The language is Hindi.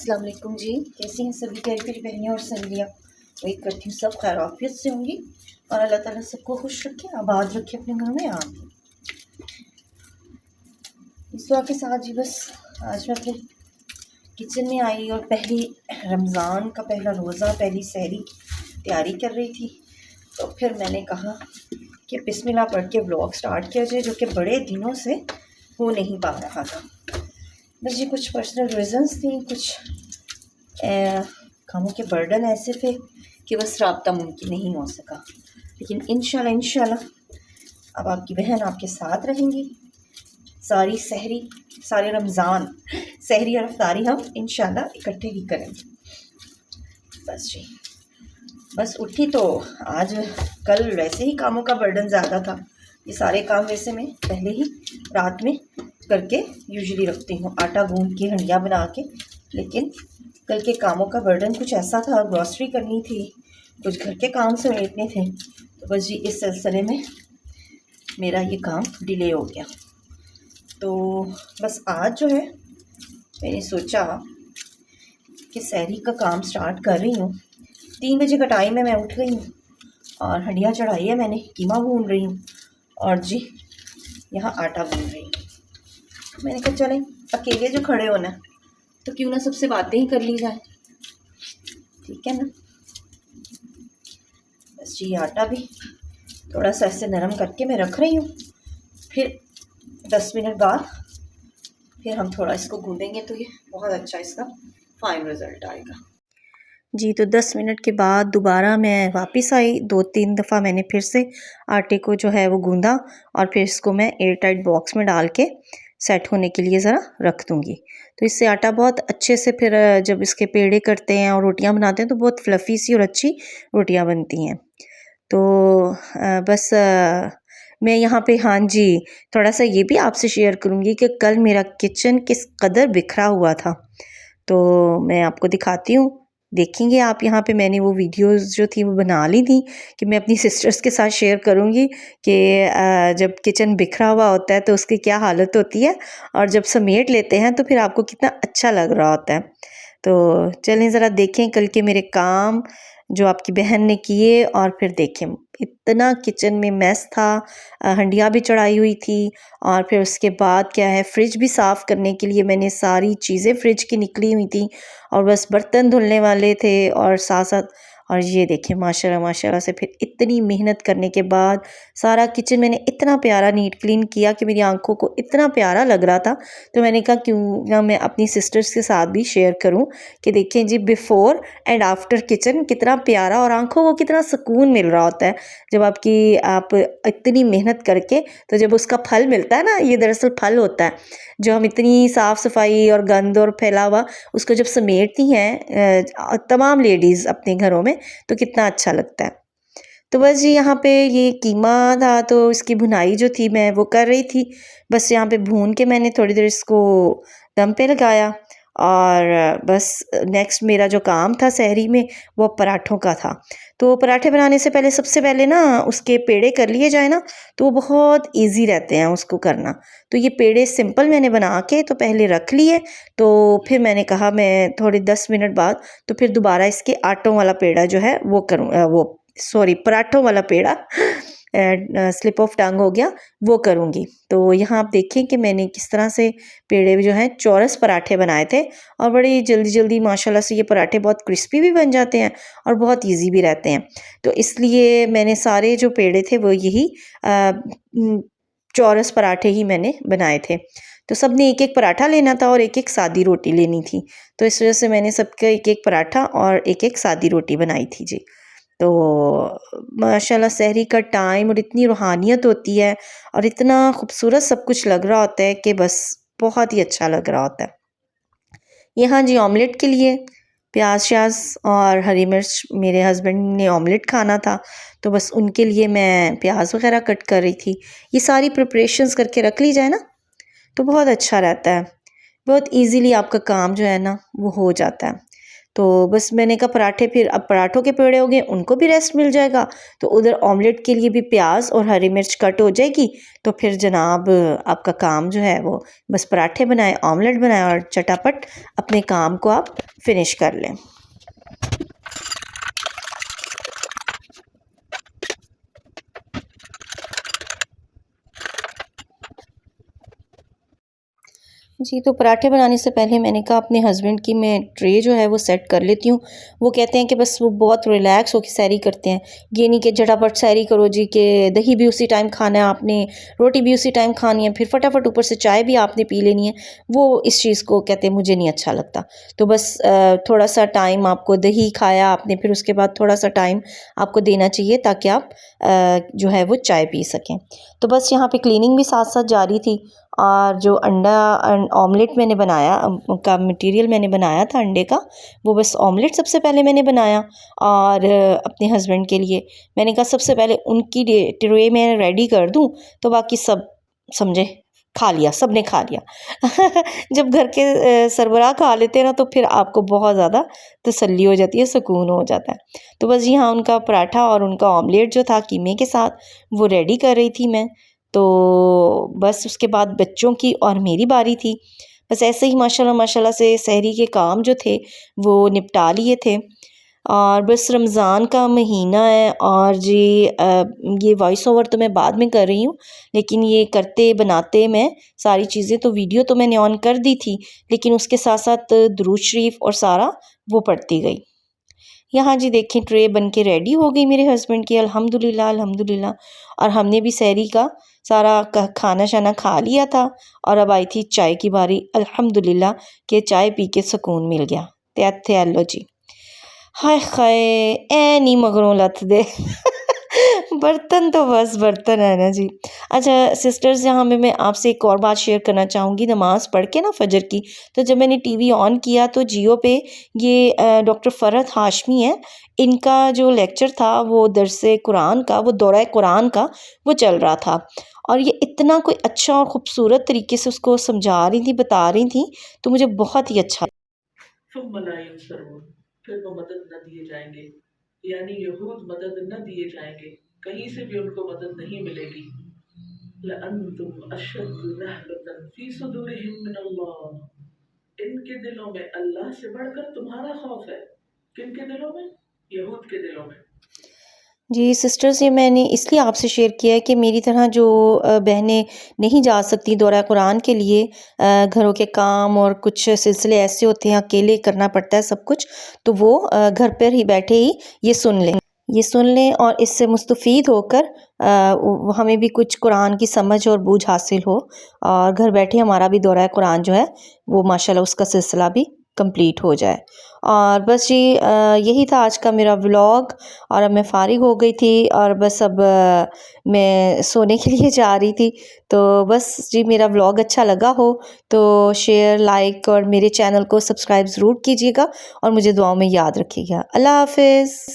अस्सलाम वालेकुम जी। कैसी हैं सभी प्यारी प्यारी बहनें और सहेलियाँ। उम्मीद करती हूँ सब खैर आफियत से होंगी और अल्लाह ताला सबको खुश रखे, आबाद रखे अपने घर में। आमीन। इस दुआ के साथ जी बस आज मैं अपने किचन में आई और पहली रमज़ान का पहला रोज़ा, पहली सहरी तैयारी कर रही थी। तो फिर मैंने कहा कि बिस्मिल्लाह पढ़ के व्लॉग स्टार्ट किया जाए, जो कि बड़े दिनों से हो नहीं पा रहा था। बस जी कुछ पर्सनल रीज़न्स थी, कुछ कामों के बर्डन ऐसे थे कि बस रब्ता मुमकिन नहीं हो सका। लेकिन इंशाल्लाह अब आपकी बहन आपके साथ रहेंगी। सारी सहरी, सारे रमज़ान सहरी और अफ्तारी हम इंशाल्लाह इकट्ठे ही करेंगे। बस जी बस उठी तो आज कल वैसे ही कामों का बर्डन ज़्यादा था। ये सारे काम वैसे मैं पहले ही रात में करके यूजुअली रखती हूँ, आटा गूंद के हंडिया बना के। लेकिन कल के कामों का बर्डन कुछ ऐसा था, ग्रॉसरी करनी थी, कुछ घर के काम समेटने थे। तो बस जी इस सिलसिले में मेरा ये काम डिले हो गया। तो बस आज जो है मैंने सोचा कि सहरी का काम स्टार्ट कर रही हूँ। 3 बजे का टाइम है, मैं उठ गई हूँ और हंडिया चढ़ाई है मैंने, कीमा भून रही हूँ और जी यहाँ आटा भून रही हूँ। मैंने कहा चलें अकेले जो खड़े होना तो क्यों ना सबसे बातें ही कर ली जाए, ठीक है ना। बस जी आटा भी थोड़ा सा ऐसे नरम करके मैं रख रही हूँ। फिर 10 मिनट बाद फिर हम थोड़ा इसको गूंदेंगे तो ये बहुत अच्छा इसका फाइन रिज़ल्ट आएगा। जी तो 10 मिनट के बाद दोबारा मैं वापस आई। 2-3 दफ़ा मैंने फिर से आटे को जो है वो गूंदा और फिर इसको मैं एयर टाइट बॉक्स में डाल के सेट होने के लिए ज़रा रख दूँगी। तो इससे आटा बहुत अच्छे से फिर जब इसके पेड़े करते हैं और रोटियां बनाते हैं तो बहुत फ्लफ़ी सी और अच्छी रोटियां बनती हैं। तो बस मैं यहाँ पे हाँ जी थोड़ा सा ये भी आपसे शेयर करूँगी कि कल मेरा किचन किस कदर बिखरा हुआ था। तो मैं आपको दिखाती हूँ, देखेंगे आप। यहाँ पे मैंने वो वीडियोस जो थी वो बना ली थी कि मैं अपनी सिस्टर्स के साथ शेयर करूँगी कि जब किचन बिखरा हुआ होता है तो उसकी क्या हालत होती है और जब समेट लेते हैं तो फिर आपको कितना अच्छा लग रहा होता है। तो चलें ज़रा देखें कल के मेरे काम जो आपकी बहन ने किए और फिर देखें इतना किचन में मैस था। हंडिया भी चढ़ाई हुई थी और फिर उसके बाद क्या है, फ्रिज भी साफ़ करने के लिए मैंने सारी चीज़ें फ्रिज की निकली हुई थी और बस बर्तन धुलने वाले थे और साथ साथ। और ये देखें माशाल्लाह माशाल्लाह से फिर इतनी मेहनत करने के बाद सारा किचन मैंने इतना प्यारा नीट क्लीन किया कि मेरी आंखों को इतना प्यारा लग रहा था। तो मैंने कहा क्यों ना मैं अपनी सिस्टर्स के साथ भी शेयर करूं कि देखें जी बिफ़ोर एंड आफ्टर किचन कितना प्यारा और आंखों को कितना सुकून मिल रहा होता है जब आप इतनी मेहनत करके तो जब उसका फल मिलता है ना। ये दरअसल फल होता है जो हम इतनी साफ़ सफाई और गंद और फैला हुआ उसको जब समेटती हैं तमाम लेडीज़ अपने घरों में तो कितना अच्छा लगता है। तो बस जी यहाँ पे ये कीमा था तो इसकी भुनाई जो थी मैं वो कर रही थी। बस यहाँ पे भून के मैंने थोड़ी देर इसको दम पे लगाया और बस नेक्स्ट मेरा जो काम था सहरी में वो पराठों का था। तो पराठे बनाने से पहले सबसे पहले ना उसके पेड़े कर लिए जाए ना तो वो बहुत इजी रहते हैं उसको करना। तो ये पेड़े सिंपल मैंने बना के तो पहले रख लिए। तो फिर मैंने कहा मैं थोड़े 10 मिनट बाद तो फिर दोबारा इसके आटों वाला पेड़ा जो है वो करूँ, वो सॉरी पराठों वाला पेड़ा स्लिप ऑफ टंग हो गया वो करूँगी। तो यहाँ आप देखें कि मैंने किस तरह से पेड़े जो हैं चौरस पराठे बनाए थे और बड़ी जल्दी जल्दी माशाल्लाह से ये पराठे बहुत क्रिस्पी भी बन जाते हैं और बहुत इजी भी रहते हैं। तो इसलिए मैंने सारे जो पेड़े थे वो यही चौरस पराठे ही मैंने बनाए थे। तो सब ने एक एक पराठा लेना था और एक एक सादी रोटी लेनी थी। तो इस वजह से मैंने सबका एक एक पराठा और एक एक सादी रोटी बनाई थी जी। तो माशाल्लाह सहरी का टाइम और इतनी रूहानियत होती है और इतना खूबसूरत सब कुछ लग रहा होता है कि बस बहुत ही अच्छा लग रहा होता है। यहाँ जी ऑमलेट के लिए प्याज श्याज और हरी मिर्च, मेरे हस्बैंड ने ऑमलेट खाना था तो बस उनके लिए मैं प्याज वगैरह कट कर रही थी। ये सारी प्रिपरेशंस करके रख ली जाए ना तो बहुत अच्छा रहता है, बहुत इजीली आपका काम जो है ना वो हो जाता है। तो बस मैंने कहा पराठे, फिर अब पराठों के पेड़े हो गए, उनको भी रेस्ट मिल जाएगा, तो उधर ऑमलेट के लिए भी प्याज और हरी मिर्च कट हो जाएगी। तो फिर जनाब आपका काम जो है वो बस पराठे बनाए, ऑमलेट बनाए और चटापट अपने काम को आप फिनिश कर लें। जी, तो पराठे बनाने से पहले मैंने कहा अपने हस्बैंड की मैं ट्रे जो है वो सेट कर लेती हूँ। वो कहते हैं कि बस वो बहुत रिलैक्स होकर सैरी करते हैं। ये नहीं कि झटापट सैरी करो जी, कि दही भी उसी टाइम खाना है आपने, रोटी भी उसी टाइम खानी है, फिर फटाफट ऊपर से चाय भी आपने पी लेनी है। वो इस चीज़ को कहते हैं मुझे नहीं अच्छा लगता। तो बस थोड़ा-सा टाइम आपको, दही खाया आपने, फिर उसके बाद थोड़ा-सा टाइम आपको देना चाहिए ताकि आप जो है वो चाय पी सकें। तो बस यहाँ पे क्लीनिंग भी साथ-साथ जारी थी। और जो अंडा ऑमलेट मैंने बनाया का मटेरियल मैंने बनाया था अंडे का, वो बस ऑमलेट सबसे पहले मैंने बनाया। और अपने हस्बैंड के लिए मैंने कहा सबसे पहले उनकी ट्रे में रेडी कर दूं, तो बाकी सब समझे खा लिया, सब ने खा लिया। जब घर के सरबराह खा लेते हैं ना, तो फिर आपको बहुत ज़्यादा तसल्ली हो जाती है, सुकून हो जाता है। तो बस यहाँ उनका पराठा और उनका ऑमलेट जो था कीमे के साथ, वो रेडी कर रही थी मैं। तो बस उसके बाद बच्चों की और मेरी बारी थी। बस ऐसे ही माशाल्लाह माशाल्लाह से सहरी के काम जो थे वो निपटा लिए थे। और बस रमज़ान का महीना है और जी ये वॉइस ओवर तो मैं बाद में कर रही हूँ, लेकिन ये करते बनाते मैं सारी चीज़ें, तो वीडियो तो मैंने ऑन कर दी थी, लेकिन उसके साथ साथ दुरूद शरीफ और सारा वो पढ़ती गई। यहाँ जी देखें ट्रे बन के रेडी हो गई मेरे हस्बैंड की, अल्हम्दुलिल्लाह अल्हम्दुलिल्लाह। और हमने भी सहरी का सारा खाना शाना खा लिया था। और अब आई थी चाय की बारी, अल्हम्दुलिल्लाह कि चाय पी के सुकून मिल गया। ते इत्थे लो जी, हाय हाय ऐ नहीं मगरों लथ दे। बर्तन तो बस बर्तन है ना जी। अच्छा सिस्टर्स, यहाँ पे मैं आपसे एक और बात शेयर करना चाहूँगी। नमाज़ पढ़ के ना फजर की, तो जब मैंने टीवी ऑन किया तो जियो पे ये डॉक्टर फ़रहत हाशमी है, इनका जो लेक्चर था वो दरसे कुरान का, वो दौरा कुरान का वो चल रहा था। और ये इतना कोई अच्छा और ख़ूबसूरत तरीके से उसको समझा रही थी, बता रही थी, तो मुझे बहुत ही अच्छा। फिर वो मदद न दिए जाएंगे, यानी यहूद मदद न दिए जाएंगे, कहीं से भी उनको मदद नहीं मिलेगी। लअंतुम अशद्दु रहबतन फी सुदूरिहिम मिनल्लाह, इनके दिलों में अल्लाह से बढ़कर तुम्हारा खौफ है। किनके दिलों में? यहूद के दिलों में। जी सिस्टर्स, ये मैंने इसलिए आपसे शेयर किया है कि मेरी तरह जो बहनें नहीं जा सकती दौरा कुरान के लिए, घरों के काम और कुछ सिलसिले ऐसे होते हैं, अकेले करना पड़ता है सब कुछ, तो वो घर पर ही बैठे ही ये सुन लें और इससे मुस्तफ़ीद होकर हमें भी कुछ कुरान की समझ और बूझ हासिल हो, और घर बैठे हमारा भी दौरा कुरान जो है वो माशाल्लाह उसका सिलसिला भी कंप्लीट हो जाए। और बस जी यही था आज का मेरा व्लॉग। और अब मैं फ़ारिग हो गई थी और बस अब मैं सोने के लिए जा रही थी। तो बस जी मेरा व्लॉग अच्छा लगा हो तो शेयर, लाइक और मेरे चैनल को सब्सक्राइब ज़रूर कीजिएगा और मुझे दुआओं में याद रखिएगा। अल्लाह हाफ़िज़।